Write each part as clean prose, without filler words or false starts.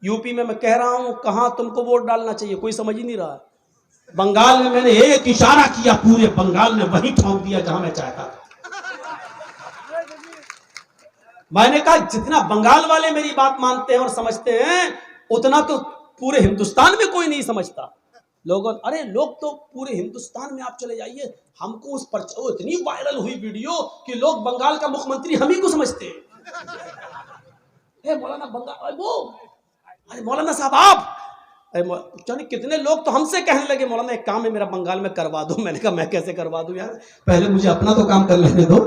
UP में मैं कह रहा हूं कहां तुमको वोट डालना चाहिए, कोई समझ ही नहीं रहा। बंगाल में मैंने एक इशारा किया, पूरे बंगाल ने वही ठोक दिया जहां मैं चाहता था। मैंने कहा जितना बंगाल वाले मेरी बात मानते हैं और समझते हैं, उतना तो पूरे हिंदुस्तान में कोई नहीं समझता। लोगों अरे लोग तो पूरे हिंदुस्तान में आप चले जाइए, हमको उस पर इतनी वायरल हुई वीडियो कि लोग बंगाल का मुख्यमंत्री हम ही को समझते हैं। मौलाना बंगाल वो, अरे मौलाना साहब आप, अरे कितने लोग तो हमसे कहने लगे मौलाना एक काम है मेरा बंगाल में करवा दो। मैंने कहा मैं कैसे करवा दूं यार, पहले मुझे अपना तो काम कर लेने दो।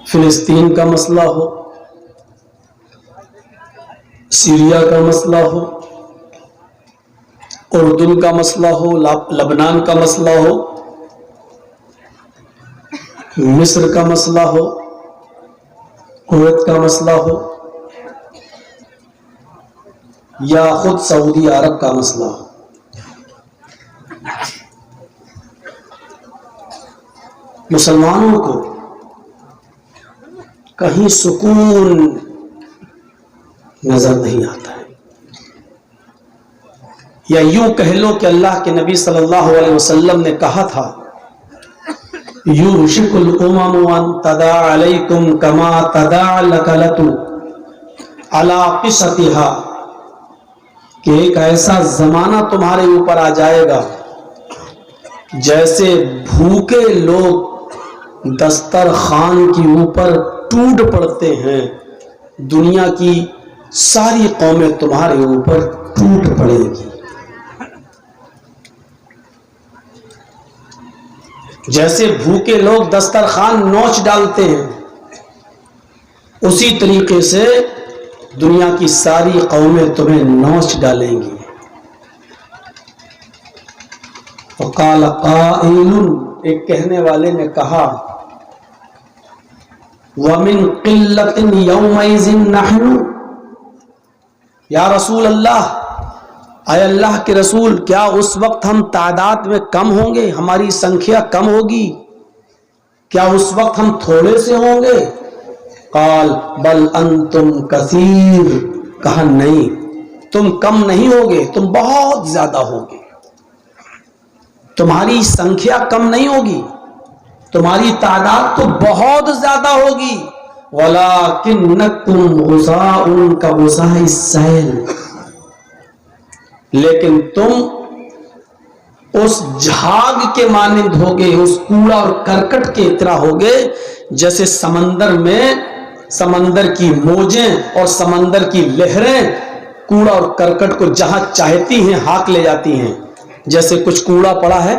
फिलिस्तीन का मसला हो, सीरिया का मसला हो, उर्दू का मसला हो, लबनान का मसला हो, मिस्र का मसला हो, कुवैत का मसला हो, या खुद सऊदी अरब का मसला हो, मुसलमानों को कहीं सुकून नजर नहीं आता है। या यूं कह लो कि अल्लाह के नबी सल्लल्लाहु अलैहि वसल्लम ने कहा था, युशिकुल उममु अन तदा अलैकुम कमा तदा लकलतु अला क़िसतिहा, कि एक ऐसा जमाना तुम्हारे ऊपर आ जाएगा जैसे भूखे लोग दस्तरखान के ऊपर टूट पड़ते हैं, दुनिया की सारी कौमें तुम्हारे ऊपर टूट पड़ेगी। जैसे भूखे लोग दस्तरखान नोच डालते हैं, उसी तरीके से दुनिया की सारी कौमें तुम्हें नोच डालेंगी। फ़क़ाल क़ाइलुन, एक कहने वाले ने कहा, वमिन क़िल्लतिन यौमइज़िन नहनु, या रसूल अल्लाह, आय अल्लाह के रसूल, क्या उस वक्त हम तादाद में कम होंगे, हमारी संख्या कम होगी, क्या उस वक्त हम थोड़े से होंगे? काल बल अंतुम कसीर, कहा नहीं, तुम कम नहीं होगे, तुम बहुत ज्यादा होगे। तुम्हारी संख्या कम नहीं होगी, तुम्हारी तादाद तो बहुत ज्यादा होगी। वलाकिन्नकुम गुसाउन का गुसाइ सैल, लेकिन तुम उस झाग के मानिंद होगे, उस कूड़ा और करकट के तरह होगे जैसे समंदर में समंदर की मौजें और समंदर की लहरें कूड़ा और करकट को जहां चाहती हैं हाक ले जाती हैं। जैसे कुछ कूड़ा पड़ा है,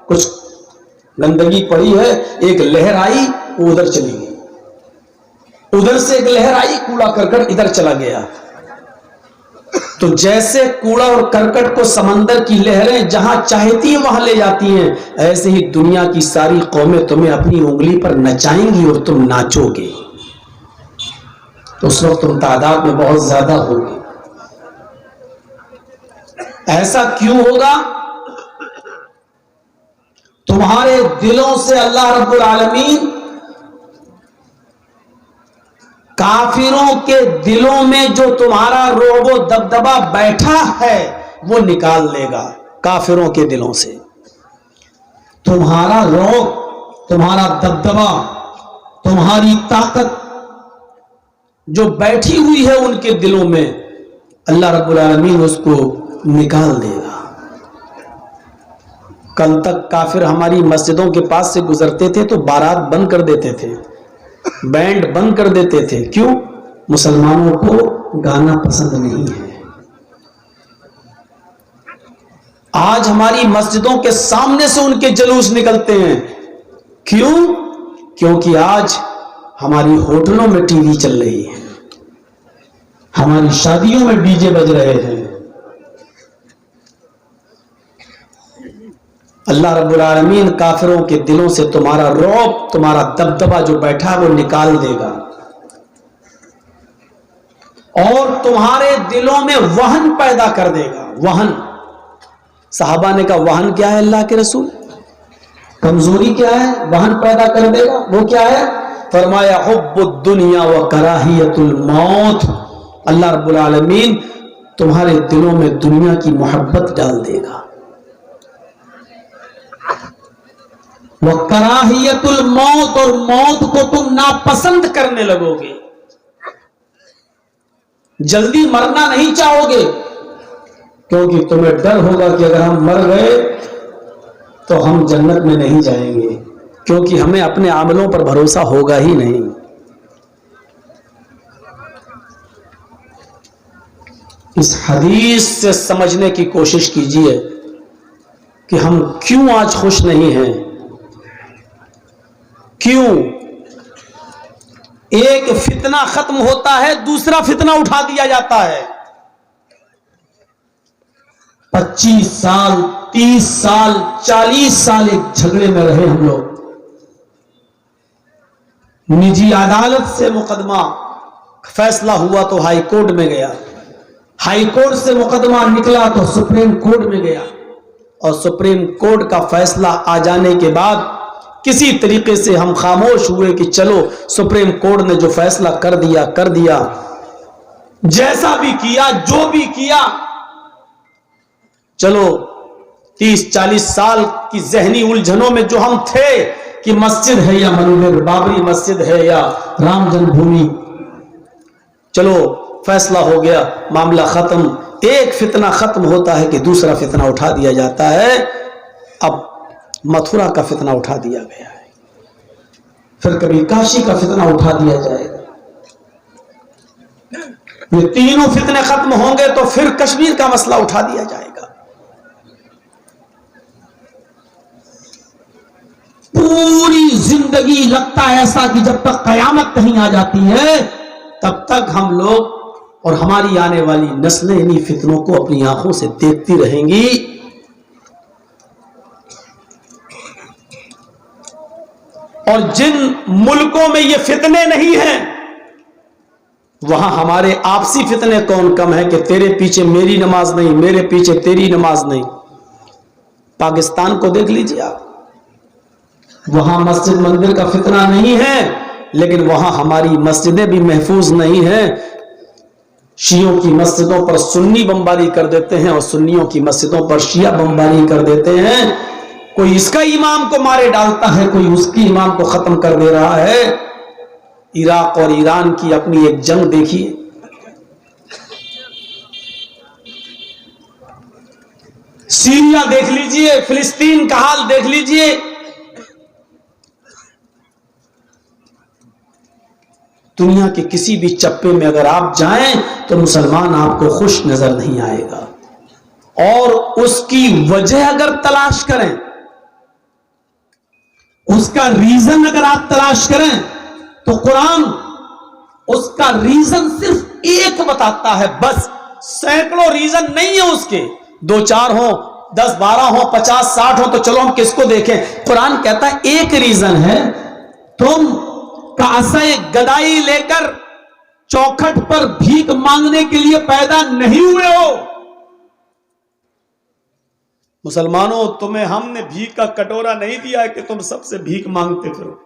कुछ गंदगी पड़ी है, एक लहर आई वो उधर चली गई, उधर से एक लहर आई, कूड़ा करकट इधर चला गया। तो जैसे कूड़ा और करकट को समंदर की लहरें जहां चाहती हैं वहां ले जाती हैं, ऐसे ही दुनिया की सारी कौमें तुम्हें अपनी उंगली पर नचाएंगी और तुम नाचोगे। तो उस वक्त तुम तादाद में बहुत ज्यादा होगे। ऐसा क्यों होगा? तुम्हारे दिलों से अल्लाह रब्बुल आलमीन काफिरों के दिलों में जो तुम्हारा रोबो दबदबा बैठा है वो निकाल लेगा। काफिरों के दिलों से तुम्हारा रोब, तुम्हारा दबदबा, तुम्हारी ताकत जो बैठी हुई है उनके दिलों में, अल्लाह रब्बुल आलमीन उसको निकाल देगा। कल तक काफिर हमारी मस्जिदों के पास से गुजरते थे तो बारात बंद कर देते थे, बैंड बंद कर देते थे। क्यों? मुसलमानों को गाना पसंद नहीं है। आज हमारी मस्जिदों के सामने से उनके जुलूस निकलते हैं। क्यों? क्योंकि आज हमारी होटलों में टीवी चल रही है, हमारी शादियों में डीजे बज रहे हैं। अल्लाह रब्बुल आलमीन काफिरों के दिलों से तुम्हारा रौब, तुम्हारा दबदबा जो बैठा है वो निकाल देगा और तुम्हारे दिलों में वहन पैदा कर देगा। वहन, साहबा ने कहा वहन क्या है अल्लाह के रसूल? कमजोरी क्या है? वहन पैदा कर देगा। वो क्या है? फरमाया हुब्बुद दुनिया व कराहियतुल मौत, अल्लाह रब्बुल आलमीन तुम्हारे दिलों में दुनिया की मोहब्बत डाल देगा। व कराहियतुल मौत, और मौत को तुम नापसंद करने लगोगे, जल्दी मरना नहीं चाहोगे, क्योंकि तुम्हें डर होगा कि अगर हम मर गए तो हम जन्नत में नहीं जाएंगे, क्योंकि हमें अपने आमलों पर भरोसा होगा ही नहीं। इस हदीस से समझने की कोशिश कीजिए कि हम क्यों आज खुश नहीं हैं। क्यों? एक फितना खत्म होता है, दूसरा फितना उठा दिया जाता है। 25 साल, 30 साल, 40 साल एक झगड़े में रहे हम लोग। निजी अदालत से मुकदमा फैसला हुआ तो हाई कोर्ट में गया, हाई कोर्ट से मुकदमा निकला तो सुप्रीम कोर्ट में गया, और सुप्रीम कोर्ट का फैसला आ जाने के बाद किसी तरीके से हम खामोश हुए कि चलो सुप्रीम कोर्ट ने जो फैसला कर दिया कर दिया, जैसा भी किया जो भी किया, चलो 30-40 साल की जहनी उलझनों में जो हम थे कि मस्जिद है या मंदिर, बाबरी मस्जिद है या राम जन्मभूमि, चलो फैसला हो गया, मामला खत्म। एक फितना खत्म होता है कि दूसरा फितना उठा दिया जाता है। अब मथुरा का फितना उठा दिया गया है, फिर कभी काशी का फितना उठा दिया जाएगा। ये तीनों फितने खत्म होंगे तो फिर कश्मीर का मसला उठा दिया जाएगा। पूरी जिंदगी लगता है ऐसा कि जब तक कयामत नहीं आ जाती है तब तक हम लोग और हमारी आने वाली नस्लें इन्हीं फितनों को अपनी आंखों से देखती रहेंगी। और जिन मुल्कों में ये फितने नहीं हैं वहां हमारे आपसी फितने कौन कम है कि तेरे पीछे मेरी नमाज नहीं, मेरे पीछे तेरी नमाज नहीं। पाकिस्तान को देख लीजिए आप, वहां मस्जिद मंदिर का फितना नहीं है, लेकिन वहां हमारी मस्जिदें भी महफूज नहीं हैं। शियों की मस्जिदों पर सुन्नी बमबारी कर देते हैं और सुन्नियों की मस्जिदों पर शिया बमबारी कर देते हैं। कोई इसका इमाम को मारे डालता है, कोई उसकी इमाम को खत्म कर दे रहा है। इराक और ईरान की अपनी एक जंग देखिए, सीरिया देख लीजिए, फिलिस्तीन का हाल देख लीजिए। दुनिया के किसी भी चप्पे में अगर आप जाएं तो मुसलमान आपको खुश नजर नहीं आएगा, और उसकी वजह अगर तलाश करें, उसका रीजन अगर आप तलाश करें तो कुरान उसका रीजन सिर्फ एक बताता है, बस। सैकड़ों रीजन नहीं है उसके, 2-4 हो, 10-12 हो, 50-60 हो, तो चलो हम किसको देखें। कुरान कहता है एक रीजन है, तुम कासे गदाई लेकर चौखट पर भीख मांगने के लिए पैदा नहीं हुए हो। मुसलमानों, तुम्हें हमने भीख का कटोरा नहीं दिया है कि तुम सबसे भीख मांगते फिरो।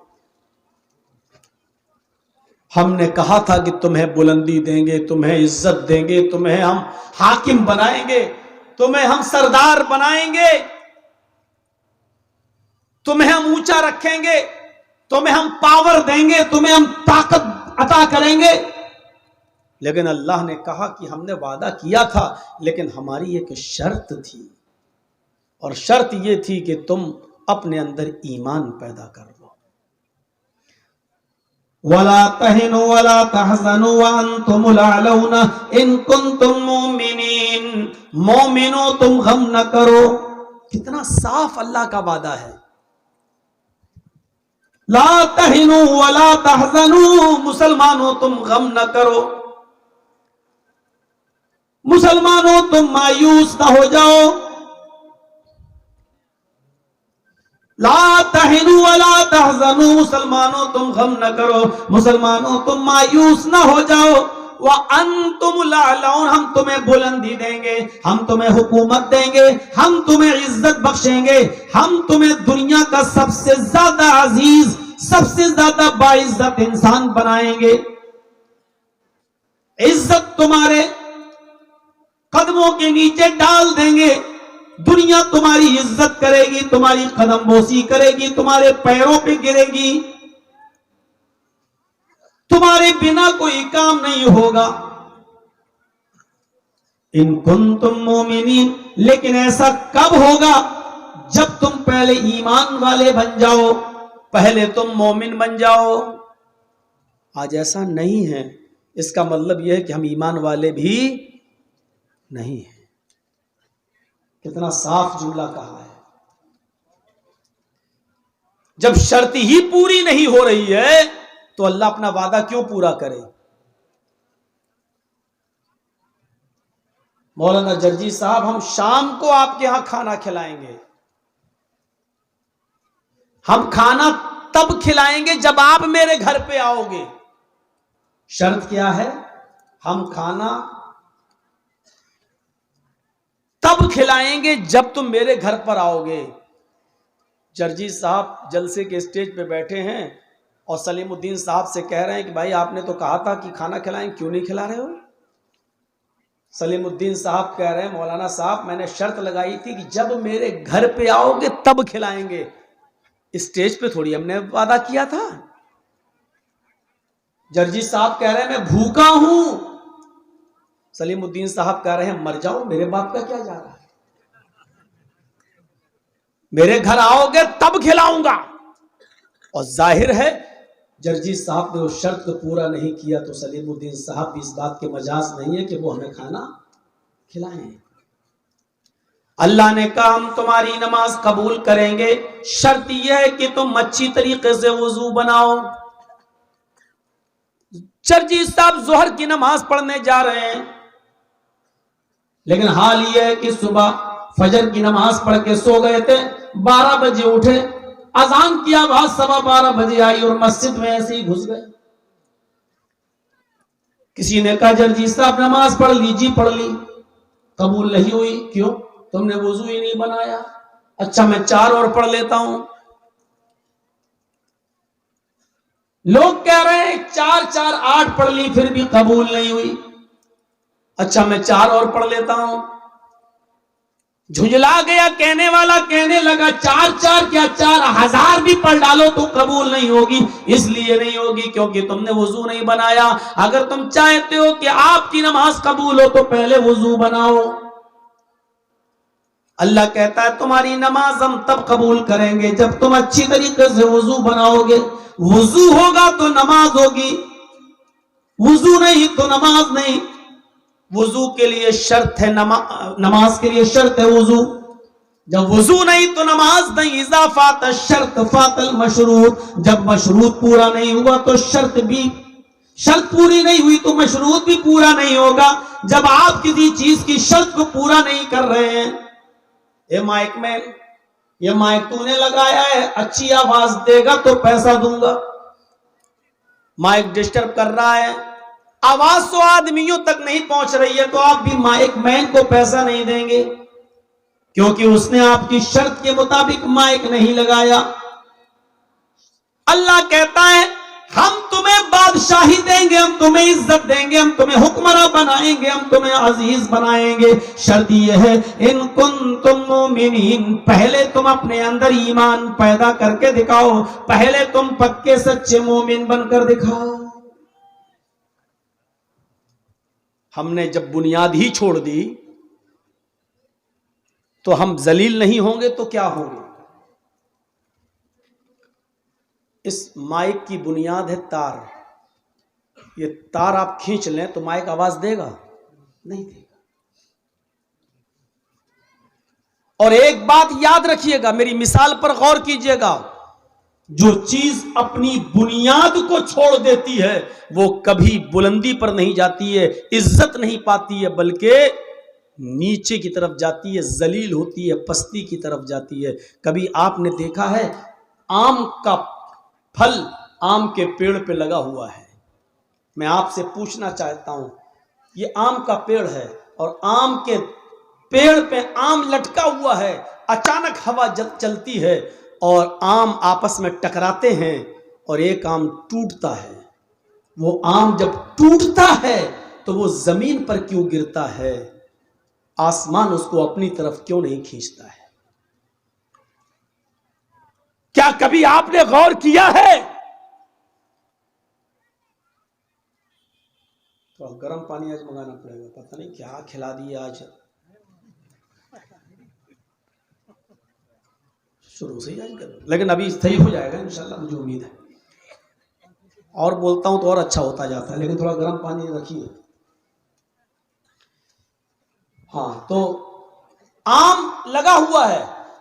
हमने कहा था कि तुम्हें बुलंदी देंगे, तुम्हें इज्जत देंगे, तुम्हें हम हाकिम बनाएंगे, तुम्हें हम सरदार बनाएंगे, तुम्हें हम ऊंचा रखेंगे, तुम्हें हम पावर देंगे, तुम्हें हम ताकत अता करेंगे। लेकिन अल्लाह ने कहा कि हमने वादा किया था, लेकिन हमारी एक शर्त थी, और शर्त यह थी कि तुम अपने अंदर ईमान पैदा कर लो। वला तहिनु वला तहज़नु व अंतुमुल अलौना इन कुंतुम मुमिनीन, मोमिनो तुम गम न करो। कितना साफ अल्लाह का वादा है। ला तहिनु वला तहज़नु, मुसलमानों तुम गम न करो, मुसलमानों तुम मायूस ना हो जाओ। ला तहिनु वला तहज़नु, मुसलमानों तुम गम न करो, मुसलमानों तुम मायूस ना हो जाओ। व अंतुमुल अलौन, हम तुम्हें बुलंदी देंगे, हम तुम्हें हुकूमत देंगे, हम तुम्हें इज्जत बख्शेंगे, हम तुम्हें दुनिया का सबसे ज्यादा अजीज सबसे ज्यादा बाइज्जत इंसान बनाएंगे। इज्जत तुम्हारे कदमों के नीचे डाल देंगे। दुनिया तुम्हारी इज्जत करेगी, तुम्हारी कदमबोसी करेगी, तुम्हारे पैरों पे गिरेगी, तुम्हारे बिना कोई काम नहीं होगा। इन कुंतुम मोमिनीन, लेकिन ऐसा कब होगा? जब तुम पहले ईमान वाले बन जाओ, पहले तुम मोमिन बन जाओ। आज ऐसा नहीं है। इसका मतलब यह है कि हम ईमान वाले भी नहीं हैं। कितना साफ जुमला कहा है। जब शर्त ही पूरी नहीं हो रही है तो अल्लाह अपना वादा क्यों पूरा करे? मौलाना जर्जी साहब, हम शाम को आपके यहां खाना खिलाएंगे। हम खाना तब खिलाएंगे जब आप मेरे घर पे आओगे। शर्त क्या है? हम खाना तब खिलाएंगे जब तुम मेरे घर पर आओगे। जर्जी साहब जलसे के स्टेज पे बैठे हैं और सलीमुद्दीन साहब से कह रहे हैं कि भाई आपने तो कहा था कि खाना खिलाएं, क्यों नहीं खिला रहे हो? सलीमुद्दीन साहब कह रहे हैं मौलाना साहब मैंने शर्त लगाई थी कि जब मेरे घर पे आओगे तब खिलाएंगे। स्टेज पे थोड़ी हमने वादा किया था। जर्जी साहब कह रहे हैं मैं भूखा हूं। सलीमुद्दीन साहब कह रहे हैं मर जाओ, मेरे बाप का क्या जा रहा है? मेरे घर आओगे तब खिलाऊंगा। और जाहिर है जर्जी साहब ने उस शर्त को पूरा नहीं किया तो सलीमुद्दीन साहब भी इस बात के मजाज नहीं है कि वो हमें खाना खिलाएं। अल्लाह ने कहा हम तुम्हारी नमाज कबूल करेंगे, शर्त यह है कि तुम अच्छी तरीके से वुजू बनाओ। जर्जी साहब जोहर की नमाज पढ़ने जा रहे हैं, लेकिन हाल यह है कि सुबह फजर की नमाज पढ़ के सो गए थे। 12 बजे उठे, अजान की आवाज 12:15 बजे आई और मस्जिद में ऐसे ही घुस गए। किसी ने कहा जर्जी साहब नमाज पढ़ लीजिए, पढ़ ली, कबूल नहीं हुई। क्यों? तुमने वुजू ही नहीं बनाया। अच्छा मैं 4 और पढ़ लेता हूं। लोग कह रहे हैं 4 8 पढ़ ली फिर भी कबूल नहीं हुई। अच्छा मैं 4 और पढ़ लेता हूं। झुंझला गया कहने वाला, कहने लगा 4 क्या 4000 भी पढ़ डालो तो कबूल नहीं होगी। इसलिए नहीं होगी क्योंकि तुमने वुजू नहीं बनाया। अगर तुम चाहते हो कि आपकी नमाज कबूल हो तो पहले वुजू बनाओ। अल्लाह कहता है तुम्हारी नमाज हम तब कबूल करेंगे जब तुम अच्छी तरीके से वुजू बनाओगे। वुजू होगा तो नमाज होगी, वुजू नहीं तो नमाज नहीं। वुजू के लिए शर्त है, नमाज के लिए शर्त है वुजू। जब वुजू नहीं तो नमाज नहीं। इज़ा फात शर्त फातल मशरूत, जब मशरूत पूरा नहीं हुआ तो शर्त पूरी नहीं हुई तो मशरूत भी पूरा नहीं होगा। जब आप किसी चीज की शर्त को पूरा नहीं कर रहे हैं, ये माइक में ये माइक तूने लगाया है, अच्छी आवाज देगा तो पैसा दूंगा। माइक डिस्टर्ब कर रहा है, आवाज 100 आदमियों तक नहीं पहुंच रही है तो आप भी माइक मैन को पैसा नहीं देंगे क्योंकि उसने आपकी शर्त के मुताबिक माइक नहीं लगाया। अल्लाह कहता है हम तुम्हें बादशाही देंगे, हम तुम्हें इज्जत देंगे, हम तुम्हें हुक्मरान बनाएंगे, हम तुम्हें अजीज बनाएंगे। शर्त यह है इन कुंतुम मोमिनीन, पहले तुम अपने अंदर ईमान पैदा करके दिखाओ, पहले तुम पक्के सच्चे मोमिन बनकर दिखाओ। हमने जब बुनियाद ही छोड़ दी तो हम जलील नहीं होंगे तो क्या होंगे? इस माइक की बुनियाद है तार। ये तार आप खींच लें तो माइक आवाज देगा? नहीं देगा। और एक बात याद रखिएगा, मेरी मिसाल पर गौर कीजिएगा, जो चीज अपनी बुनियाद को छोड़ देती है वो कभी बुलंदी पर नहीं जाती है, इज्जत नहीं पाती है, बल्कि नीचे की तरफ जाती है, जलील होती है, पस्ती की तरफ जाती है। कभी आपने देखा है आम का फल आम के पेड़ पे लगा हुआ है? मैं आपसे पूछना चाहता हूं, ये आम का पेड़ है और आम के पेड़ पे आम लटका हुआ है, अचानक हवा चलती है और आम आपस में टकराते हैं और एक आम टूटता है। वो आम जब टूटता है तो वो जमीन पर क्यों गिरता है? आसमान उसको अपनी तरफ क्यों नहीं खींचता है? क्या कभी आपने गौर किया है? तो गर्म पानी आज मंगाना पड़ेगा, पता नहीं क्या खिला दिया आज, शुरू से ही आज गर्म, लेकिन अभी सही हो जाएगा इंशाल्लाह, मुझे उम्मीद है। और बोलता हूं तो और अच्छा होता जाता है, लेकिन थोड़ा गर्म पानी रखिए। हाँ, तो आम लगा हुआ है,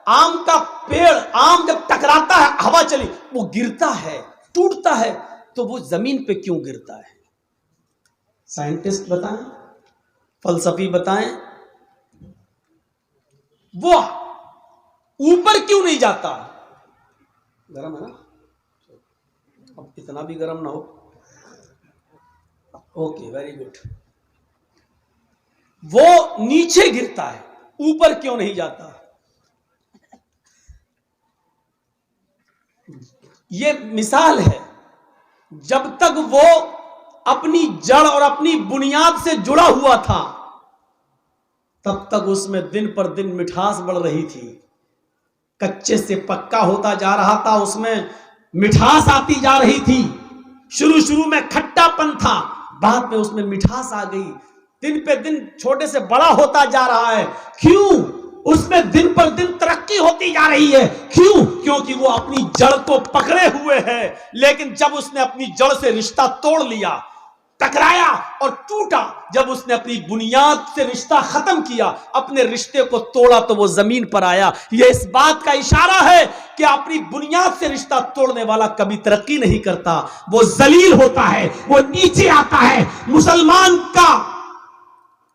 आम का पेड़, आम जब टकराता है, हवा चली, वो गिरता है, टूटता है, तो वो जमीन पे क्यों गिरता है? साइंटिस्ट बताएं, फलसफी बताएं, वो ऊपर क्यों नहीं जाता? गरम है ना? अब इतना भी गरम ना हो। Okay, very good. वो नीचे गिरता है, ऊपर क्यों नहीं जाता? ये मिसाल है, जब तक वो अपनी जड़ और अपनी बुनियाद से जुड़ा हुआ था, तब तक उसमें दिन पर दिन मिठास बढ़ रही थी। कच्चे से पक्का होता जा रहा था, उसमें मिठास आती जा रही थी। शुरू में खट्टापन था, बाद में उसमें मिठास आ गई। दिन पे दिन छोटे से बड़ा होता जा रहा है। क्यों? उसमें दिन पर दिन तरक्की होती जा रही है। क्यों? क्योंकि वो अपनी जड़ को पकड़े हुए है। लेकिन जब उसने अपनी जड़ से रिश्ता तोड़ लिया, टकराया और टूटा, जब उसने अपनी बुनियाद से रिश्ता खत्म किया, अपने रिश्ते को तोड़ा, तो वो जमीन पर आया। यह इस बात का इशारा है कि अपनी बुनियाद से रिश्ता तोड़ने वाला कभी तरक्की नहीं करता, वो जलील होता है, वो नीचे आता है। मुसलमान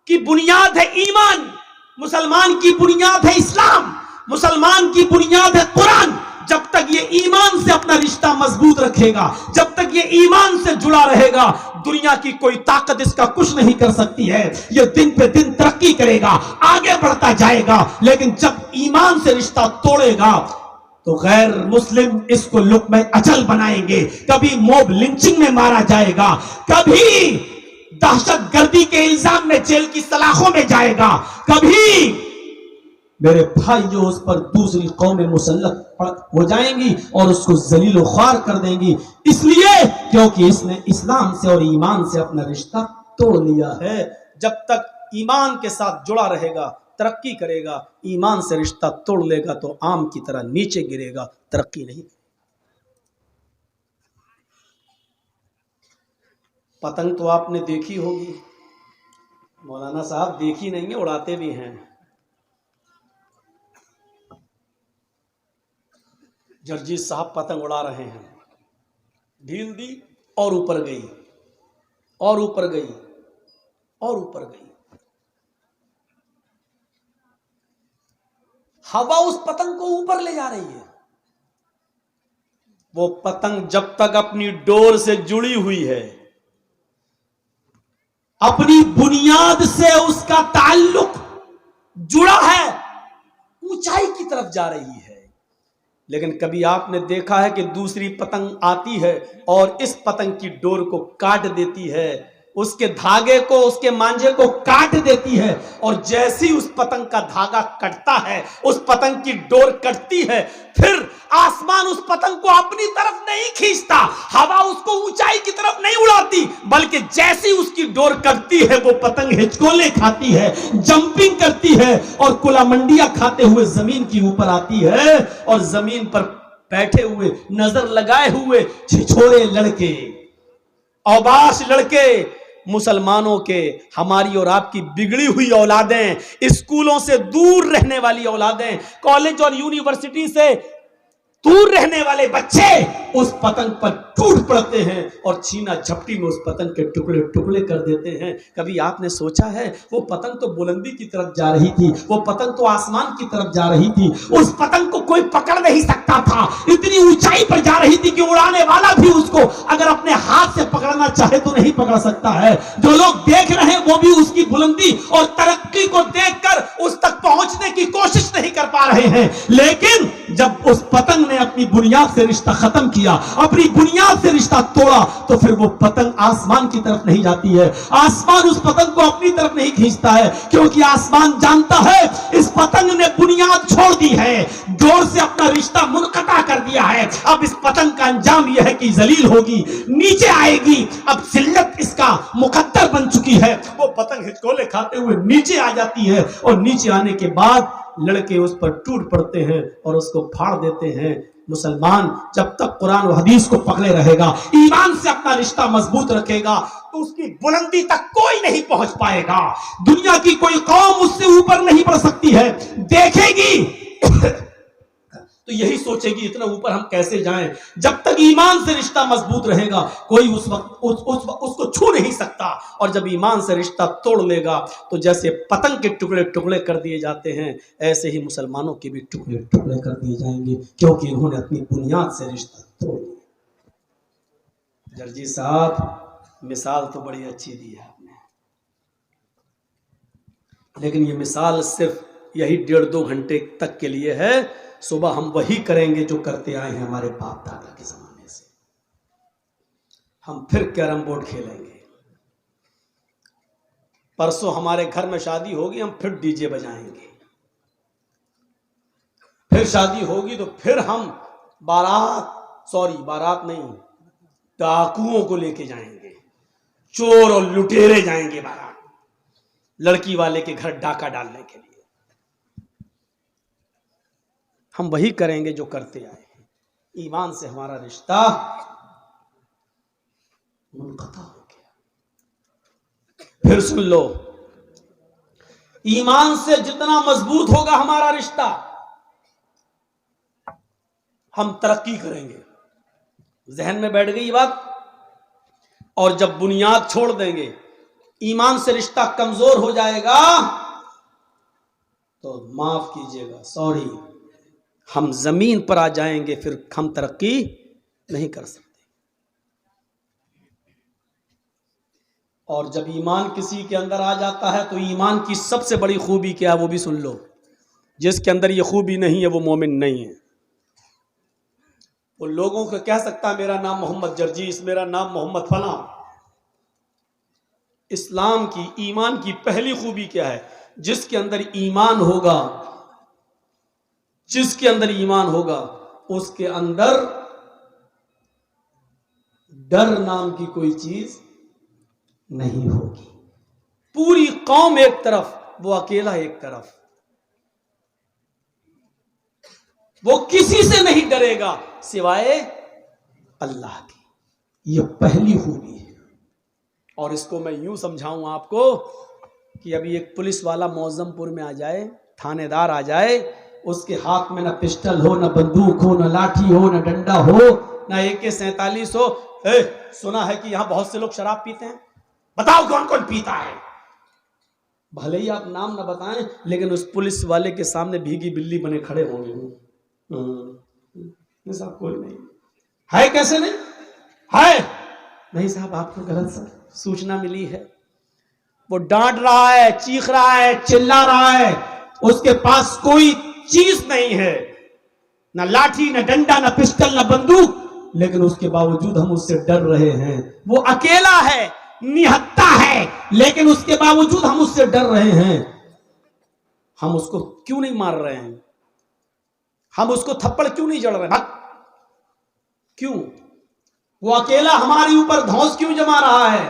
की बुनियाद है ईमान, मुसलमान की बुनियाद है इस्लाम, मुसलमान की बुनियाद है कुरान। जब तक ये ईमान से अपना रिश्ता मजबूत रखेगा, जब तक ये ईमान से जुड़ा रहेगा, दुनिया की कोई ताकत इसका कुछ नहीं कर सकती है। ये दिन पे दिन तरक्की करेगा, आगे बढ़ता जाएगा। लेकिन जब ईमान से रिश्ता तोड़ेगा तो गैर मुस्लिम इसको लुक़्मे अचल बनाएंगे। कभी मॉब लिंचिंग में मारा जाएगा, कभी दहशतगर्दी के इल्जाम में जेल की सलाखों में जाएगा, कभी मेरे भाइयों उस पर दूसरी कौमें मुसल्लत हो जाएंगी और उसको जलील ख्वार कर देंगी। इसलिए क्योंकि इसने इस्लाम से और ईमान से अपना रिश्ता तोड़ लिया है। जब तक ईमान के साथ जुड़ा रहेगा, तरक्की करेगा। ईमान से रिश्ता तोड़ लेगा तो आम की तरह नीचे गिरेगा, तरक्की नहीं। पतंग तो आपने देखी होगी, मौलाना साहब देखी नहीं है, उड़ाते भी हैं। जर्जीत साहब पतंग उड़ा रहे हैं, ढील दी और ऊपर गई और ऊपर गई और ऊपर गई। हवा उस पतंग को ऊपर ले जा रही है। वो पतंग जब तक अपनी डोर से जुड़ी हुई है, अपनी बुनियाद से उसका ताल्लुक जुड़ा है, ऊंचाई की तरफ जा रही है। लेकिन कभी आपने देखा है कि दूसरी पतंग आती है और इस पतंग की डोर को काट देती है, उसके धागे को, उसके मांझे को काट देती है, और जैसे ही उस पतंग का धागा कटता है, उस पतंग की डोर कटती है, फिर आसमान उस पतंग को अपनी तरफ नहीं खींचता, हवा उसको ऊंचाई की तरफ नहीं उड़ाती, बल्कि जैसी उसकी डोर कटती है वो पतंग हिचकोले खाती है, जंपिंग करती है और कुलामंडिया खाते हुए जमीन की ऊपर आती है। और जमीन पर बैठे हुए, नजर लगाए हुए छिछोरे लड़के, औबाश लड़के, मुसलमानों के, हमारी और आपकी बिगड़ी हुई औलादें, स्कूलों से दूर रहने वाली औलादें, कॉलेज और यूनिवर्सिटी से दूर रहने वाले बच्चे उस पतंग पर टूट पड़ते हैं और छीना झपटी में उस पतंग के टुकड़े टुकड़े कर देते हैं। कभी आपने सोचा है, वो पतंग तो बुलंदी की तरफ जा रही थी, वो पतंग तो आसमान की तरफ जा रही थी, उस पतंग को कोई पकड़ नहीं सकता था, इतनी ऊंचाई पर जा रही थी कि उड़ाने वाला भी उसको अगर अपने हाथ से पकड़ना चाहे तो नहीं पकड़ सकता है। जो लोग देख रहे हैं वो भी उसकी बुलंदी और तरक्की को देखकर उस तक पहुंचने की कोशिश नहीं कर पा रहे हैं। लेकिन जब उस पतंग ने अपनी बुनियाद से रिश्ता खत्म किया, अपनी बुनियाद से रिश्ता तोड़ा, तो फिर वो पतंग आसमान की तरफ नहीं जाती है, आसमान उस पतंग को अपनी तरफ नहीं खींचता है, क्योंकि आसमान जानता है इस पतंग ने बुनियाद छोड़ दी है, जोर से अपना रिश्ता मुनक़ता कर दिया है। अब इस पतंग का अंजाम यह है कि जलील होगी, नीचे आएगी। अब जिल्लत इसका मुकद्दर बन चुकी है। वो पतंग हिचकोले खाते हुए नीचे आ जाती है, और नीचे आने के बाद लड़के उस पर टूट पड़ते हैं और उसको फाड़ देते हैं। मुसलमान जब तक कुरान और हदीस को पकड़े रहेगा, ईमान से अपना रिश्ता मजबूत रखेगा, तो उसकी बुलंदी तक कोई नहीं पहुंच पाएगा। दुनिया की कोई कौम उससे ऊपर नहीं बढ़ सकती है। देखेगी तो यही सोचेगी इतना ऊपर हम कैसे जाएं। जब तक ईमान से रिश्ता मजबूत रहेगा, कोई उस वक्त उसको छू नहीं सकता। और जब ईमान से रिश्ता तोड़ लेगा, तो जैसे पतंग के टुकड़े टुकड़े कर दिए जाते हैं, ऐसे ही मुसलमानों के भी टुकड़े टुकड़े कर दिए जाएंगे, क्योंकि इन्होंने अपनी बुनियाद से रिश्ता तोड़ दिया। जर्जी साहब, मिसाल तो बड़ी अच्छी दी है आपने, लेकिन ये मिसाल सिर्फ यही 1.5-2 घंटे तक के लिए है। सुबह हम वही करेंगे जो करते आए हैं हमारे बाप दादा के जमाने से। हम फिर कैरम बोर्ड खेलेंगे, परसों हमारे घर में शादी होगी, हम फिर डीजे बजाएंगे, फिर शादी होगी तो फिर हम बारात नहीं, डाकुओं को लेके जाएंगे, चोर और लुटेरे जाएंगे बारात, लड़की वाले के घर डाका डालने के लिए। हम वही करेंगे जो करते आए हैं। ईमान से हमारा रिश्ता मुनक़ता हो गया। फिर सुन लो, ईमान से जितना मजबूत होगा हमारा रिश्ता, हम तरक्की करेंगे। जहन में बैठ गई बात। और जब बुनियाद छोड़ देंगे, ईमान से रिश्ता कमजोर हो जाएगा, तो माफ कीजिएगा, सॉरी, हम जमीन पर आ जाएंगे, फिर हम तरक्की नहीं कर सकते। और जब ईमान किसी के अंदर आ जाता है, तो ईमान की सबसे बड़ी खूबी क्या है वो भी सुन लो। जिसके अंदर ये खूबी नहीं है वो मोमिन नहीं है। वो लोगों को कह सकता है मेरा नाम मोहम्मद जर्जीस, मेरा नाम मोहम्मद फला। इस्लाम की, ईमान की पहली खूबी क्या है? जिसके अंदर ईमान होगा, जिसके अंदर ईमान होगा, उसके अंदर डर नाम की कोई चीज नहीं होगी। पूरी कौम एक तरफ, वो अकेला एक तरफ, वो किसी से नहीं डरेगा सिवाय अल्लाह की। यह पहली खूबी है। और इसको मैं यूं समझाऊं आपको कि अभी एक पुलिस वाला मौजमपुर में आ जाए, थानेदार आ जाए, उसके हाथ में ना पिस्टल हो, ना बंदूक हो, ना लाठी हो, ना डंडा हो, ना AK-47 हो। सुना है कि यहां बहुत से लोग शराब पीते हैं, बताओ कौन कौन पीता है? भले ही आप नाम ना बताएं, लेकिन उस पुलिस वाले के सामने भीगी बिल्ली बने खड़े होंगे। साहब कोई नहीं है, कैसे नहीं है? नहीं साहब, आपको गलत सूचना मिली है। वो डांट रहा है, चीख रहा है, चिल्ला रहा है, उसके पास कोई चीज नहीं है, ना लाठी, ना डंडा, ना पिस्टल, ना बंदूक, लेकिन उसके बावजूद हम उससे डर रहे हैं। वो अकेला है, निहत्था है, लेकिन उसके बावजूद हम उससे डर रहे हैं। हम उसको क्यों नहीं मार रहे हैं? हम उसको थप्पड़ क्यों नहीं जड़ रहे? क्यों? वो अकेला हमारे ऊपर धौंस क्यों जमा रहा है?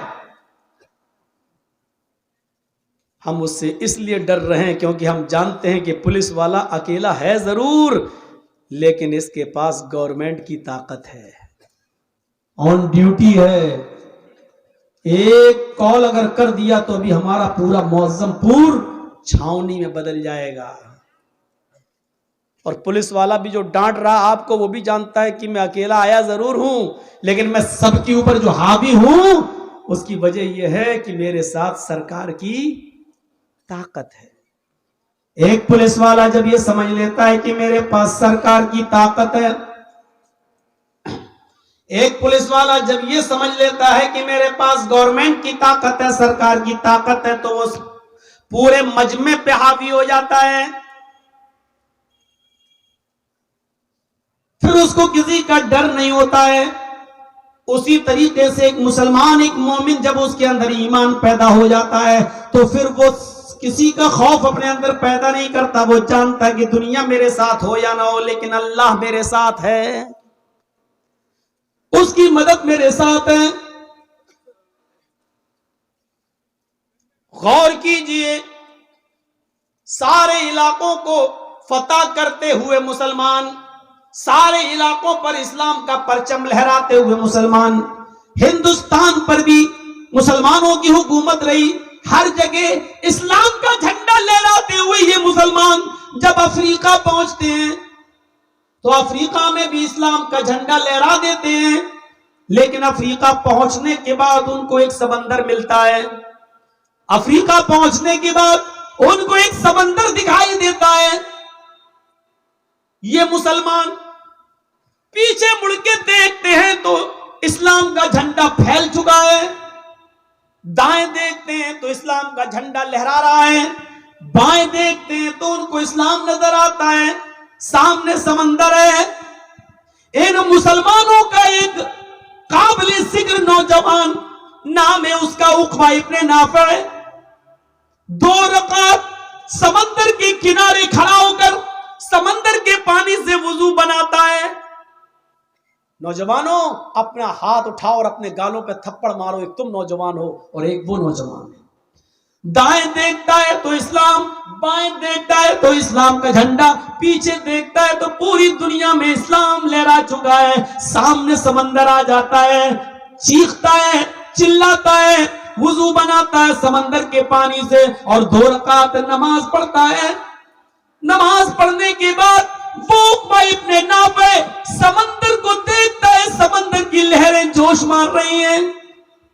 हम उससे इसलिए डर रहे हैं क्योंकि हम जानते हैं कि पुलिस वाला अकेला है जरूर, लेकिन इसके पास गवर्नमेंट की ताकत है, ऑन ड्यूटी है। एक कॉल अगर कर दिया तो अभी हमारा पूरा मौजमपुर छावनी में बदल जाएगा। और पुलिस वाला भी जो डांट रहा आपको, वो भी जानता है कि मैं अकेला आया जरूर हूं, लेकिन मैं सबके ऊपर जो हावी हूं, उसकी वजह यह है कि मेरे साथ सरकार की ताकत है। एक पुलिस वाला जब ये समझ लेता है कि मेरे पास सरकार की ताकत है, एक पुलिस वाला जब ये समझ लेता है कि मेरे पास गवर्नमेंट की ताकत है, सरकार की ताकत है, तो वो पूरे मजमे पे हावी हो जाता है। उसको किसी का डर नहीं होता है। उसी तरीके से एक मुसलमान, एक मोमिन, जब उसके अंदर ईमान पैदा हो जाता है तो फिर वो किसी का खौफ अपने अंदर पैदा नहीं करता। वो जानता है कि दुनिया मेरे साथ हो या ना हो, लेकिन अल्लाह मेरे साथ है, उसकी मदद मेरे साथ है। गौर कीजिए, सारे इलाकों को फतह करते हुए मुसलमान, सारे इलाकों पर इस्लाम का परचम लहराते हुए मुसलमान, हिंदुस्तान पर भी मुसलमानों की हुकूमत रही, हर जगह इस्लाम का झंडा लहराते हुए ये मुसलमान जब अफ्रीका पहुंचते हैं तो अफ्रीका में भी इस्लाम का झंडा लहरा देते हैं। लेकिन अफ्रीका पहुंचने के बाद उनको एक समंदर मिलता है। अफ्रीका पहुंचने के बाद उनको एक समंदर दिखाई देता है। ये मुसलमान पीछे मुड़ के देखते हैं तो इस्लाम का झंडा फैल चुका है, दाएं देखते हैं तो इस्लाम का झंडा लहरा रहा है, बाएं देखते हैं तो उनको इस्लाम नजर आता है, सामने समंदर है। इन मुसलमानों का एक काबिल जिक्र नौजवान, नाम है उसका उक़बा इब्न नाफ़िअ, 2 रकात समंदर के किनारे खड़ा होकर समंदर के पानी से वुजू बनाता है। नौजवानों, अपना हाथ उठाओ और अपने गालों पे थप्पड़ मारो। एक तुम नौजवान हो और एक वो नौजवान है। दाएं देखता है तो इस्लाम, बाएं देखता है तो इस्लाम का झंडा, पीछे देखता है तो पूरी दुनिया में इस्लाम लहरा चुका है। सामने समंदर आ जाता है, चीखता है, चिल्लाता है, वुजू बनाता है समंदर के पानी से और 2 रकात नमाज पढ़ता है। नमाज पढ़ने के बाद वो उक़बा इब्न नाफ़िअ समंदर को देखता है, समंदर की लहरें जोश मार रही हैं,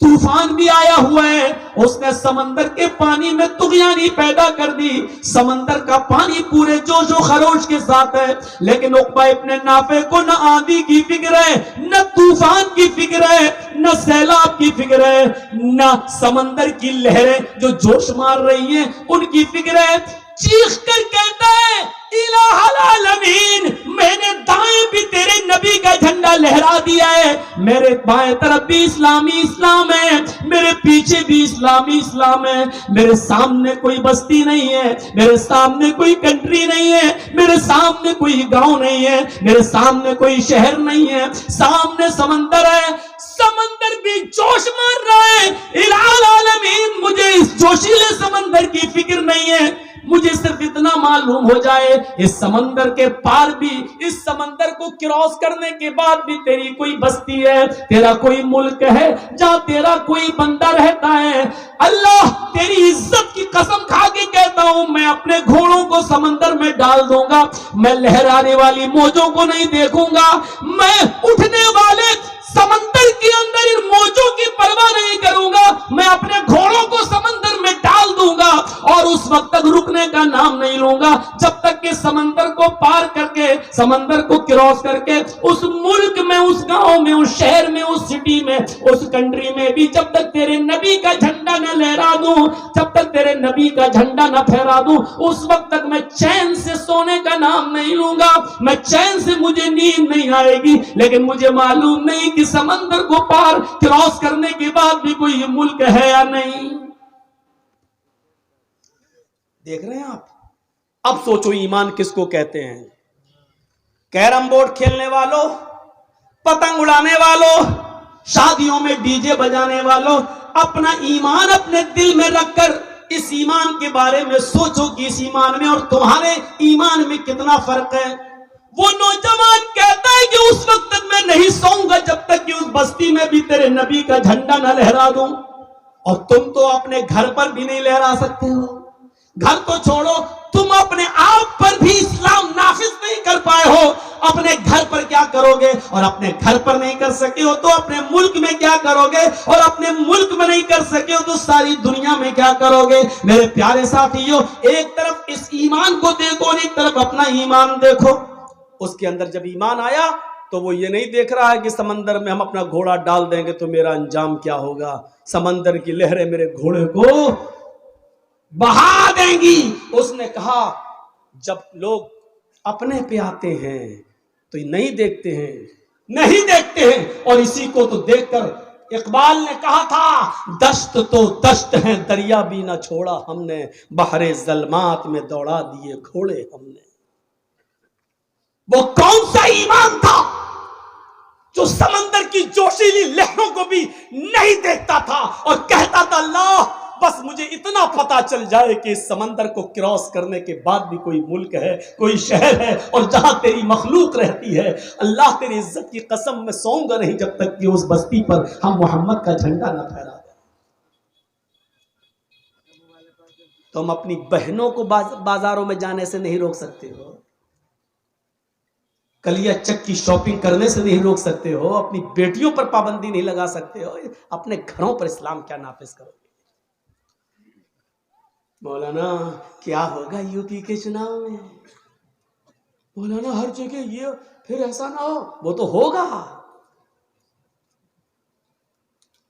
तूफान भी आया हुआ है। उसने समंदर के पानी में तुग़यानी पैदा कर दी। समंदर का पानी पूरे जोशो खरोश के साथ है, लेकिन उक़बा इब्न नाफ़िअ को न आंधी की फिक्र है, न तूफान की फिक्र है, न सैलाब की फिक्र है, न समंदर की लहरें जो जोश मार रही हैं उनकी फिक्र है। चीख कर कहता है, इलाहुल आलमीन, मैंने दाएं भी तेरे नबी का झंडा लहरा दिया है, मेरे बाएं तरफ भी इस्लामी इस्लाम है, मेरे पीछे भी इस्लामी इस्लाम है, मेरे सामने कोई बस्ती नहीं है, मेरे सामने कोई कंट्री नहीं है, मेरे सामने कोई गांव नहीं है, मेरे सामने कोई शहर नहीं है, सामने समंदर है, समंदर भी जोश मार रहा है। इलाहुल आलमीन, मुझे इस जोशीले समंदर की फिक्र नहीं है, मुझे सिर्फ इतना मालूम हो जाए, इस समंदर के पार भी, इस समंदर को क्रॉस करने के बाद भी तेरी कोई बस्ती है, तेरा कोई मुल्क है जहां तेरा कोई बंदा रहता है। अल्लाह, तेरी इज्जत की कसम खा के कहता हूं, मैं अपने घोड़ों को समंदर में डाल दूंगा, मैं लहराने वाली मौजों को नहीं देखूंगा, मैं उठने वाले समंदर के अंदर इन मौजों की परवाह नहीं करूंगा, मैं अपने घोड़ों को समंदर में डाल दूंगा और उस वक्त तक रुकने का नाम नहीं लूंगा जब तक कि समंदर को पार करके, समंदर को क्रॉस करके उस मुल्क में, उस गांव में, उस शहर में, उस सिटी में, उस कंट्री में भी जब तक तेरे नबी का झंडा न लहरा दूं, जब तक तेरे नबी का झंडा न फहरा दूं, उस वक्त तक मैं चैन से सोने का नाम नहीं लूंगा, मैं चैन से, मुझे नींद नहीं आएगी। लेकिन मुझे मालूम नहीं कि समंदर को पार क्रॉस करने के बाद भी कोई ये मुल्क है या नहीं। देख रहे हैं आप? अब सोचो, ईमान किसको कहते हैं? कैरम बोर्ड खेलने वालों, पतंग उड़ाने वालों, शादियों में डीजे बजाने वालों, अपना ईमान अपने दिल में रखकर इस ईमान के बारे में सोचो कि इस ईमान में और तुम्हारे ईमान में कितना फर्क है। वो नौजवान कहता है कि उस वक्त तक मैं नहीं सोऊंगा जब तक कि उस बस्ती में भी तेरे नबी का झंडा न लहरा दूं। और तुम तो अपने घर पर भी नहीं लहरा सकते हो। घर तो छोड़ो, तुम अपने आप पर भी इस्लाम नाफिज नहीं कर पाए हो। अपने घर पर क्या करोगे? और अपने घर पर नहीं कर सके हो तो अपने मुल्क में क्या करोगे? और अपने मुल्क में नहीं कर सके हो तो सारी दुनिया में क्या करोगे? मेरे प्यारे साथियों, एक तरफ इस ईमान को देखो और एक तरफ अपना ईमान देखो। उसके अंदर जब ईमान आया तो वो ये नहीं देख रहा है कि समंदर में हम अपना घोड़ा डाल देंगे तो मेरा अंजाम क्या होगा। समंदर की लहरें मेरे घोड़े को बहा देंगी। उसने कहा, जब लोग अपने पे आते हैं तो नहीं देखते हैं, नहीं देखते हैं। और इसी को तो देखकर इकबाल ने कहा था, दश्त तो दश्त है दरिया भी ना छोड़ा हमने, बहरे जलमात में दौड़ा दिए घोड़े हमने। वो कौन सा ईमान था जो समंदर की जोशीली लहरों को भी नहीं देखता था और कहता था, अल्लाह बस मुझे इतना पता चल जाए कि इस समंदर को क्रॉस करने के बाद भी कोई मुल्क है, कोई शहर है, और जहां तेरी मखलूक रहती है, अल्लाह तेरी इज्जत की कसम मैं सोऊंगा नहीं जब तक कि उस बस्ती पर हम मोहम्मद का झंडा न फहरा दें। तुम अपनी बहनों को बाजारों में जाने से नहीं रोक सकते हो, कलिया चक की शॉपिंग करने से नहीं रोक सकते हो, अपनी बेटियों पर पाबंदी नहीं लगा सकते हो, अपने घरों पर इस्लाम क्या नाफिज करोगे? मौलाना क्या होगा यूपी के चुनाव में? मौलाना हर जगह ये, फिर ऐसा ना हो। वो तो होगा,